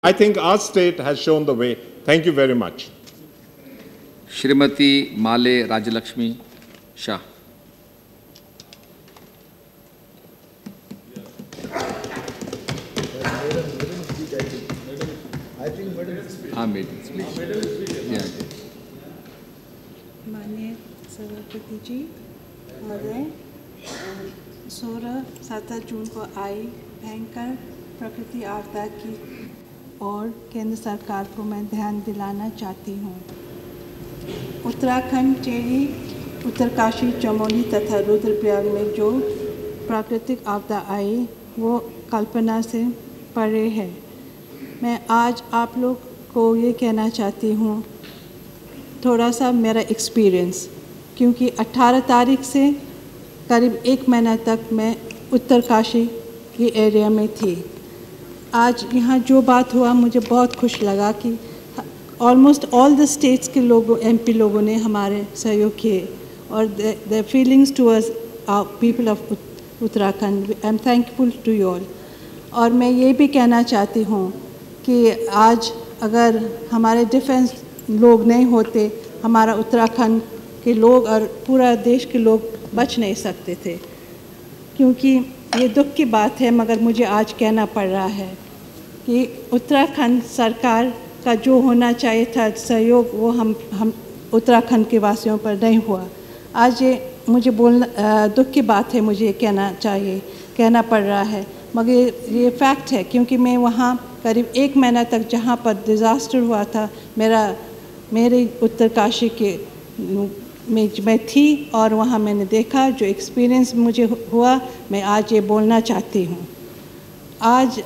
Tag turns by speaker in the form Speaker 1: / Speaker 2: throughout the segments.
Speaker 1: I think our state has shown the way. Thank you very much.
Speaker 2: Shrimati माले राजलक्ष्मी शाह। हाँ madam,
Speaker 3: माननीय सभापति जी महोदय, 16-17 जून को आई भयंकर प्रकृति आपदा की और केंद्र सरकार को मैं ध्यान दिलाना चाहती हूँ। उत्तराखंड, टेहरी, उत्तरकाशी, चमोली तथा रुद्रप्रयाग में जो प्राकृतिक आपदा आई वो कल्पना से परे है। मैं आज आप लोग को ये कहना चाहती हूँ, थोड़ा सा मेरा एक्सपीरियंस, क्योंकि 18 तारीख से करीब 1 महीना तक मैं उत्तरकाशी की एरिया में थी। आज यहाँ जो बात हुआ मुझे बहुत खुश लगा कि ऑलमोस्ट ऑल द स्टेट्स के लोगों, एमपी लोगों ने हमारे सहयोग किए और the feelings towards people of Uttarakhand, I am thankful to you all. और मैं ये भी कहना चाहती हूँ कि आज अगर हमारे डिफेंस लोग नहीं होते, हमारा उत्तराखंड के लोग और पूरा देश के लोग बच नहीं सकते थे। क्योंकि ये दुख की बात है, मगर मुझे आज कहना पड़ रहा है कि उत्तराखंड सरकार का जो होना चाहिए था सहयोग, वो हम उत्तराखंड के वासियों पर नहीं हुआ। आज ये मुझे बोलना दुख की बात है, मुझे कहना पड़ रहा है, मगर ये फैक्ट है। क्योंकि मैं वहाँ करीब 1 महीना तक जहाँ पर डिज़ास्टर हुआ था, मेरे उत्तरकाशी के में मैं थी और वहाँ मैंने देखा, जो एक्सपीरियंस मुझे हुआ, मैं आज ये बोलना चाहती हूँ। आज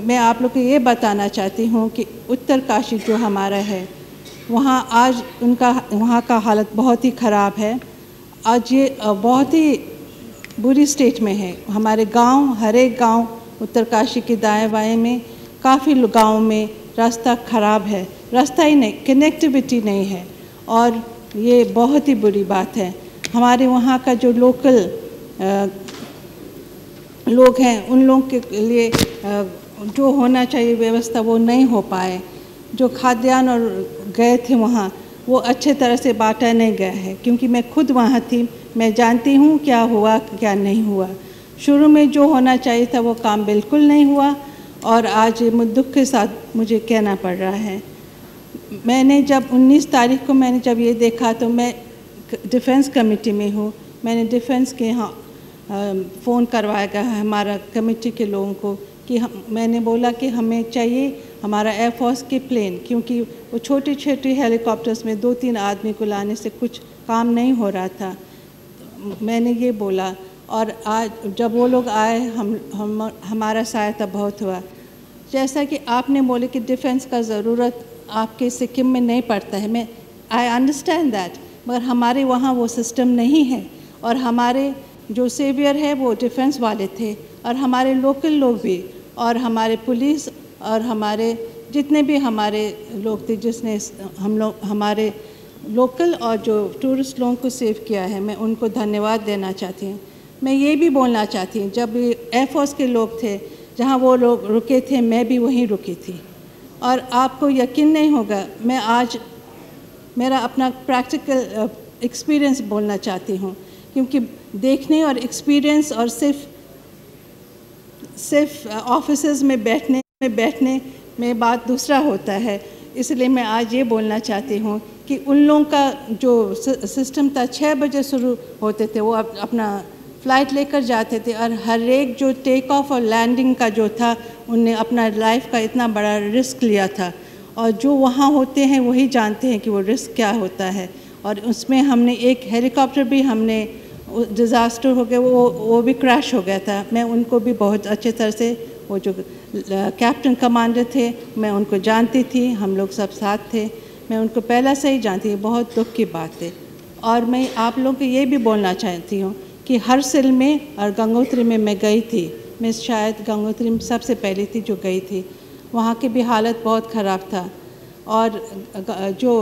Speaker 3: मैं आप लोग को ये बताना चाहती हूँ कि उत्तरकाशी जो हमारा है, वहाँ का हालत बहुत ही ख़राब है। आज ये बहुत ही बुरी स्टेट में है। हमारे गांव, हर एक गांव उत्तरकाशी के दाएं बाएं में काफ़ी गाँव में रास्ता ख़राब है, रास्ता ही नहीं, कनेक्टिविटी नहीं है, और ये बहुत ही बुरी बात है। हमारे वहाँ का जो लोकल लोग हैं, उन लोगों के लिए जो होना चाहिए व्यवस्था वो नहीं हो पाए। जो खाद्यान्न और गए थे वहाँ, वो अच्छे तरह से बांटा नहीं गया है। क्योंकि मैं खुद वहाँ थी, मैं जानती हूँ क्या हुआ क्या नहीं हुआ। शुरू में जो होना चाहिए था वो काम बिल्कुल नहीं हुआ, और आज दुख के साथ मुझे कहना पड़ रहा है। मैंने जब 19 तारीख को मैंने जब ये देखा, तो मैं डिफेंस कमेटी में हूँ, मैंने डिफेंस के यहाँ फ़ोन करवाया गया है हमारा कमेटी के लोगों को कि मैंने बोला कि हमें चाहिए हमारा एयरफोर्स के प्लेन, क्योंकि वो छोटे छोटे हेलीकॉप्टर्स में 2-3 आदमी को लाने से कुछ काम नहीं हो रहा था। मैंने ये बोला, और आज जब वो लोग आए, हमारा सहायता बहुत हुआ। जैसा कि आपने बोले कि डिफेंस का ज़रूरत आपके सिक्किम में नहीं पड़ता है, मैं आई अंडरस्टैंड दैट, मगर हमारे वहाँ वो सिस्टम नहीं है। और हमारे जो सेवियर है वो डिफेंस वाले थे, और हमारे लोकल लोग भी, और हमारे पुलिस और हमारे जितने भी हमारे लोग थे, जिसने हमारे लोकल और जो टूरिस्ट लोगों को सेव किया है, मैं उनको धन्यवाद देना चाहती हूँ। मैं ये भी बोलना चाहती हूँ, जब एयरफोर्स के लोग थे, जहाँ वो लोग रुके थे, मैं भी वहीं रुकी थी। और आपको यकीन नहीं होगा, मैं आज मेरा अपना प्रैक्टिकल एक्सपीरियंस बोलना चाहती हूँ। क्योंकि देखने और एक्सपीरियंस और सिर्फ ऑफिसेज में बैठने में बात दूसरा होता है। इसलिए मैं आज ये बोलना चाहती हूँ कि उन लोगों का जो सिस्टम था, 6 बजे शुरू होते थे, वो अपना फ़्लाइट लेकर जाते थे, और हर एक जो टेक ऑफ और लैंडिंग का जो था, उनने अपना लाइफ का इतना बड़ा रिस्क लिया था। और जो वहाँ होते हैं वही जानते हैं कि वो रिस्क क्या होता है। और उसमें हमने एक हेलीकॉप्टर भी, हमने डिज़ास्टर हो गया, वो भी क्रैश हो गया था। मैं उनको भी बहुत अच्छे तरह से, वो जो कैप्टन कमांडर थे, मैं उनको जानती थी, हम लोग सब साथ थे, मैं उनको पहले से ही जानती थी। बहुत दुख की बात है। और मैं आप लोगों को ये भी बोलना चाहती हूँ कि हरसिल में और गंगोत्री में मैं गई थी। मैं शायद गंगोत्री में सबसे पहले थी जो गई थी। वहाँ की भी हालत बहुत ख़राब था। और जो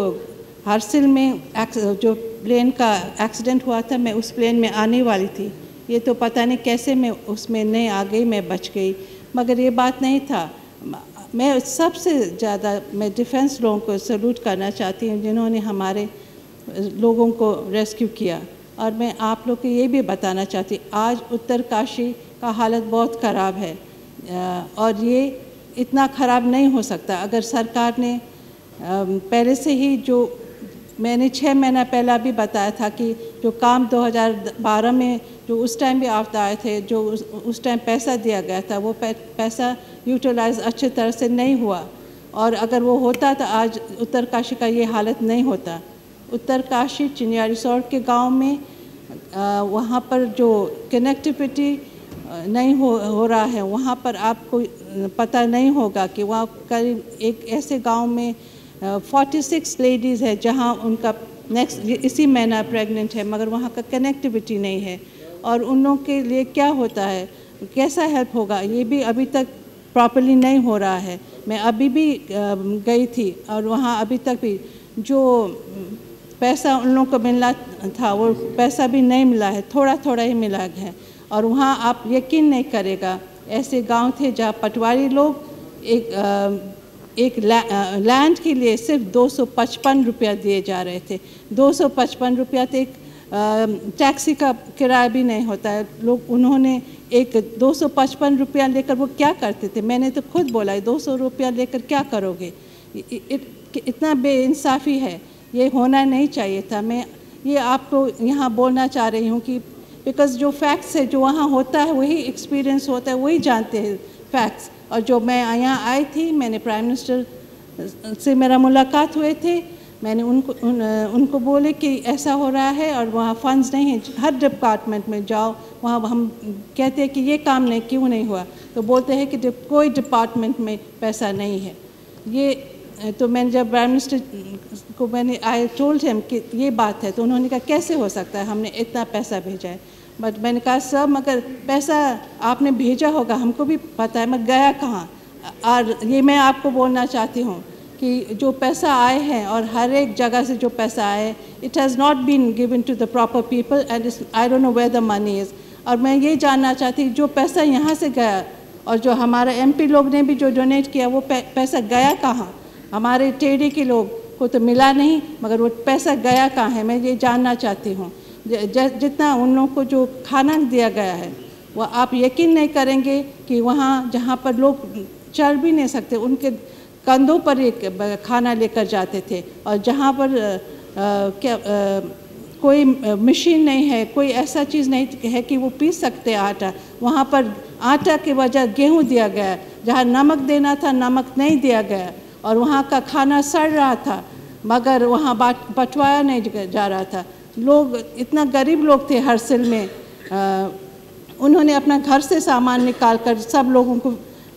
Speaker 3: हरसिल में जो प्लेन का एक्सीडेंट हुआ था, मैं उस प्लेन में आने वाली थी। ये तो पता नहीं कैसे मैं उसमें नहीं आ गई, मैं बच गई। मगर ये बात नहीं था, मैं सबसे ज़्यादा मैं डिफेंस लोगों को सैल्यूट करना चाहती हूँ जिन्होंने हमारे लोगों को रेस्क्यू किया। और मैं आप लोग को ये भी बताना चाहती हूँ, आज उत्तरकाशी का हालत बहुत ख़राब है और ये इतना ख़राब नहीं हो सकता अगर सरकार ने पहले से ही, जो मैंने 6 महीना पहला भी बताया था कि जो काम 2012 में जो उस टाइम भी आपदा आए थे, जो उस टाइम पैसा दिया गया था, वो पैसा यूटिलाइज अच्छे तरह से नहीं हुआ। और अगर वो होता तो आज उत्तरकाशी का ये हालत नहीं होता। उत्तरकाशी चिनिया रिसोर्ट के गांव में वहाँ पर जो कनेक्टिविटी नहीं हो रहा है, वहाँ पर आपको पता नहीं होगा कि वहाँ करीब एक ऐसे गांव में 46 लेडीज़ है जहाँ उनका नेक्स्ट इसी महीना प्रेग्नेंट है, मगर वहाँ का कनेक्टिविटी नहीं है। और उन लोगों के लिए क्या होता है, कैसा हेल्प होगा, ये भी अभी तक प्रॉपर्ली नहीं हो रहा है। मैं अभी भी गई थी और वहाँ अभी तक भी जो पैसा उन लोगों को मिलना था वो पैसा भी नहीं मिला है, थोड़ा थोड़ा ही मिला है। और वहाँ आप यकीन नहीं करेगा, ऐसे गांव थे जहाँ पटवारी लोग एक लैंड के लिए सिर्फ 255 रुपया दिए जा रहे थे। 255 रुपया तो एक टैक्सी का किराया भी नहीं होता है। लोग उन्होंने एक 255 रुपया लेकर वो क्या करते थे, मैंने तो खुद बोला है 200 रुपया लेकर क्या करोगे। इतना बेइंसाफ़ी है, ये होना नहीं चाहिए था। मैं ये आपको यहाँ बोलना चाह रही हूँ कि बिकॉज़ जो फैक्ट्स है, जो वहाँ होता है वही एक्सपीरियंस होता है, वही जानते हैं फैक्ट्स। और जो मैं यहाँ आई थी, मैंने प्राइम मिनिस्टर से मेरा मुलाकात हुए थे, मैंने उनको बोले कि ऐसा हो रहा है और वहाँ फंड्स नहीं है। हर डिपार्टमेंट में जाओ, वहाँ हम कहते हैं कि ये काम नहीं क्यों नहीं हुआ, तो बोलते हैं कि कोई डिपार्टमेंट में पैसा नहीं है। ये तो मैंने जब प्राइम मिनिस्टर को मैंने आई टोल्ड हिम कि ये बात है, तो उन्होंने कहा कैसे हो सकता है, हमने इतना पैसा भेजा है। बट मैंने कहा सर, मगर पैसा आपने भेजा होगा, हमको भी पता है, मैं गया कहाँ। और ये मैं आपको बोलना चाहती हूँ कि जो पैसा आए हैं और हर एक जगह से जो पैसा आए, it has not been given to the proper people and I don't know where the money is. और मैं ये जानना चाहती हूँ जो पैसा यहाँ से गया और जो हमारा MP लोग ने भी जो डोनेट किया, वो पैसा गया कहाँ। हमारे टेढ़ी के लोग को तो मिला नहीं, मगर वो पैसा गया कहाँ है, मैं ये जानना चाहती हूँ। जितना उन लोगों को जो खाना दिया गया है, वो आप यकीन नहीं करेंगे कि वहाँ जहाँ पर लोग चल भी नहीं सकते, उनके कंधों पर एक खाना लेकर जाते थे। और जहाँ पर कोई मशीन नहीं है, कोई ऐसा चीज़ नहीं है कि वो पीस सकते आटा, वहाँ पर आटा के बजाय गेहूँ दिया गया। जहाँ नमक देना था, नमक नहीं दिया गया। और वहाँ का खाना सड़ रहा था, मगर वहाँ बंटवाया नहीं जा रहा था। लोग इतना गरीब लोग थे हरसिल में, उन्होंने अपना घर से सामान निकाल कर सब लोगों को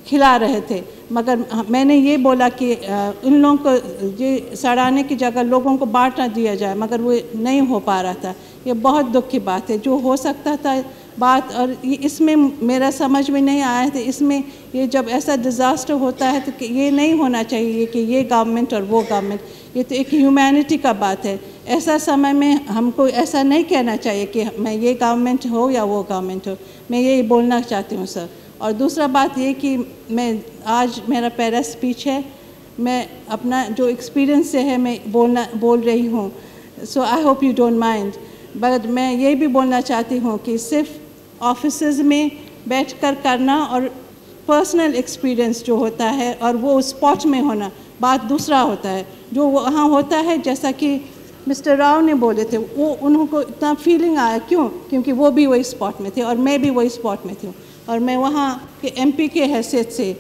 Speaker 3: खिला रहे थे। मगर मैंने ये बोला कि इन लोगों को ये सड़ाने की जगह लोगों को बांटना दिया जाए, मगर वो नहीं हो पा रहा था। ये बहुत दुख की बात है। जो हो सकता था बात, और इसमें मेरा समझ में नहीं आया था, इसमें ये जब ऐसा डिज़ास्टर होता है तो ये नहीं होना चाहिए कि ये गवर्नमेंट और वो गवर्नमेंट, ये तो एक ह्यूमैनिटी का बात है। ऐसा समय में हमको ऐसा नहीं कहना चाहिए कि मैं ये गवर्नमेंट हो या वो गवर्नमेंट हो। मैं ये बोलना चाहती हूँ सर। और दूसरा बात ये कि मैं आज मेरा पहला स्पीच है, मैं अपना जो एक्सपीरियंस से है मैं बोल रही हूँ, so I hope you don't mind. But मैं ये भी बोलना चाहती हूँ कि सिर्फ ऑफिसेज में बैठकर करना और पर्सनल एक्सपीरियंस जो होता है और वो स्पॉट में होना, बात दूसरा होता है। जो वहाँ होता है, जैसा कि मिस्टर राव ने बोले थे, वो उनको इतना फीलिंग आया, क्यों? क्योंकि वो भी वही स्पॉट में थे और मैं भी वही स्पॉट में थी। और मैं वहाँ के MP के हैसियत से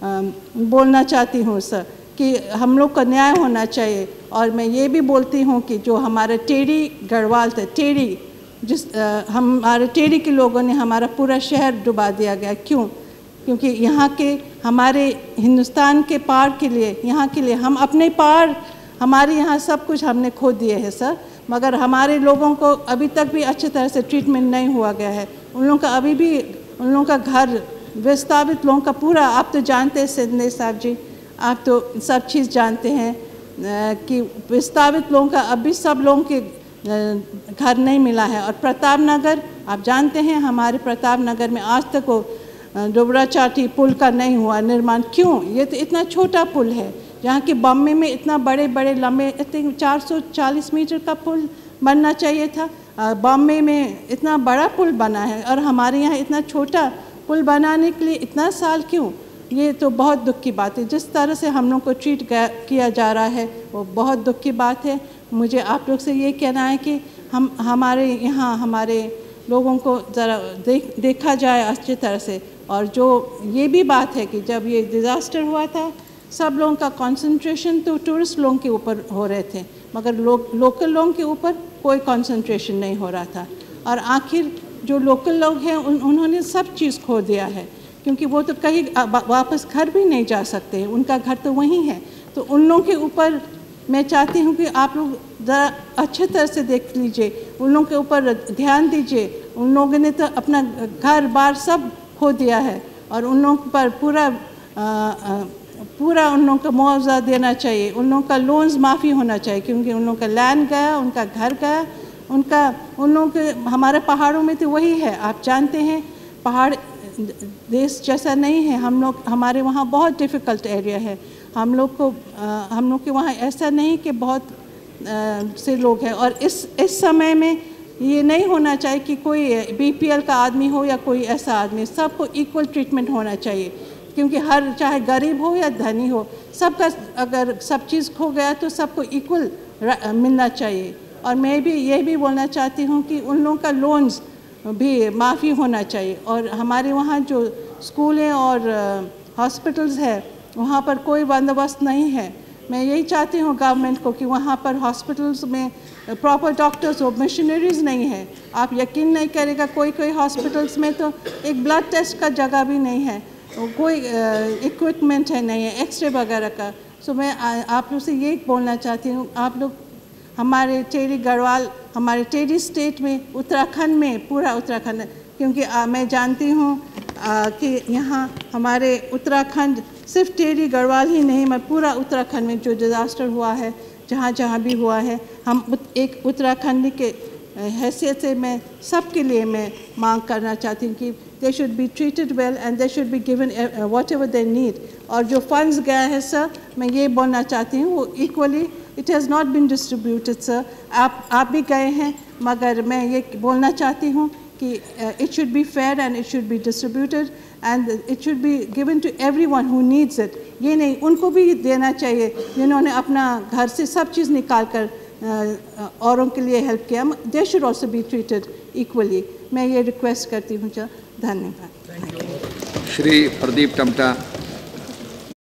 Speaker 3: बोलना चाहती हूँ सर कि हम लोग का न्याय होना चाहिए। और मैं ये भी बोलती हूँ कि जो हमारे टेढ़ी गढ़वाल थे, टेढ़ी हमारे टेढ़ी के लोगों ने हमारा पूरा शहर डुबा दिया गया। क्यों? क्योंकि यहाँ के हमारे हिंदुस्तान के पार के लिए, यहाँ के लिए हम अपने पार, हमारे यहाँ सब कुछ हमने खो दिए हैं सर, मगर हमारे लोगों को अभी तक भी अच्छी तरह से ट्रीटमेंट नहीं हुआ गया है। उन लोगों का अभी भी, उन लोगों का घर विस्थापित लोगों का पूरा, आप तो जानते हैं सिंधे साहब जी, आप तो सब चीज़ जानते हैं कि विस्थापित लोगों का अभी सब लोगों के घर नहीं मिला है। और प्रताप नगर, आप जानते हैं हमारे प्रताप नगर में आज तक वो डोबरा चाटी पुल का नहीं हुआ निर्माण? क्यों? ये तो इतना छोटा पुल है, जहाँ कि बॉम्बे में इतना बड़े बड़े लंबे 440 मीटर का पुल बनना चाहिए था। बॉम्बे में इतना बड़ा पुल बना है और हमारे यहाँ इतना छोटा पुल बनाने के लिए इतना साल क्यों? ये तो बहुत दुख की बात है। जिस तरह से हम लोग को ट्रीट किया जा रहा है वो बहुत दुख की बात है। मुझे आप लोग से ये कहना है कि हमारे यहाँ हमारे लोगों को ज़रा देखा जाए अच्छी तरह से। और जो ये भी बात है कि जब ये डिज़ास्टर हुआ था सब लोगों का कंसंट्रेशन तो टूरिस्ट लोगों के ऊपर हो रहे थे, मगर लोकल लोगों के ऊपर कोई कंसंट्रेशन नहीं हो रहा था। और आखिर जो लोकल लोग हैं उन्होंने सब चीज़ खो दिया है, क्योंकि वो तो कहीं वापस घर भी नहीं जा सकते, उनका घर तो वहीं है। तो उन लोगों के ऊपर मैं चाहती हूँ कि आप लोग ज़रा अच्छे तरह से देख लीजिए, उन लोगों के ऊपर ध्यान दीजिए। उन लोगों ने तो अपना घर बार सब खो दिया है और उन लोगों पर पूरा उन लोगों को मुआवजा देना चाहिए, उन लोगों का लोन्स माफ़ी होना चाहिए, क्योंकि उन लोगों का लैंड गया, उनका घर गया, उन लोगों के हमारे पहाड़ों में तो वही है। आप जानते हैं पहाड़ देश जैसा नहीं है, हमारे वहाँ बहुत डिफ़िकल्ट एरिया है। हम लोग के वहाँ ऐसा नहीं कि बहुत से लोग हैं। और इस समय में ये नहीं होना चाहिए कि कोई बीपीएल का आदमी हो या कोई ऐसा आदमी, सबको इक्वल ट्रीटमेंट होना चाहिए, क्योंकि हर चाहे गरीब हो या धनी हो, सबका अगर सब चीज़ खो गया तो सबको इक्वल मिलना चाहिए। और मैं भी ये भी बोलना चाहती हूँ कि उन लोगों का लोन्स भी माफ़ी होना चाहिए। और हमारे वहाँ जो स्कूल हैं और हॉस्पिटल्स है वहाँ पर कोई बंदोबस्त नहीं है। मैं यही चाहती हूँ गवर्नमेंट को कि वहाँ पर हॉस्पिटल्स में प्रॉपर डॉक्टर्स हो, मशीनरीज नहीं है। आप यकीन नहीं करेगा, कोई हॉस्पिटल्स में तो एक ब्लड टेस्ट का जगह भी नहीं है, कोई इक्विपमेंट है नहीं है, एक्सरे वगैरह का। सो मैं आप लोग से ये बोलना चाहती हूँ, आप लोग हमारे टेरी गढ़वाल, हमारे टेरी स्टेट में, उत्तराखंड में, पूरा उत्तराखंड, क्योंकि मैं जानती हूँ कि यहाँ हमारे उत्तराखंड सिर्फ टेरी गढ़वाल ही नहीं, मैं पूरा उत्तराखंड में जो डिज़ास्टर हुआ है, जहाँ भी हुआ है, हम एक उत्तराखंडी के हैसियत से मैं सबके लिए मैं मांग करना चाहती हूँ कि they should be treated well and they should be given whatever they need। और जो funds गया है सर, मैं ये बोलना चाहती हूँ वो equally it has not been distributed sir। आप भी गए हैं, मगर मैं ये बोलना चाहती हूँ कि it should be fair and it should be distributed and it should be given to everyone who needs it। ये नहीं, उनको भी देना चाहिए जिन्होंने अपना घर से सब चीज़ निकाल कर औरों के लिए हेल्प किया। they should also be treated equally। मैं ये रिक्वेस्ट करती हूँ। धन्यवाद।
Speaker 2: श्री प्रदीप टमटा।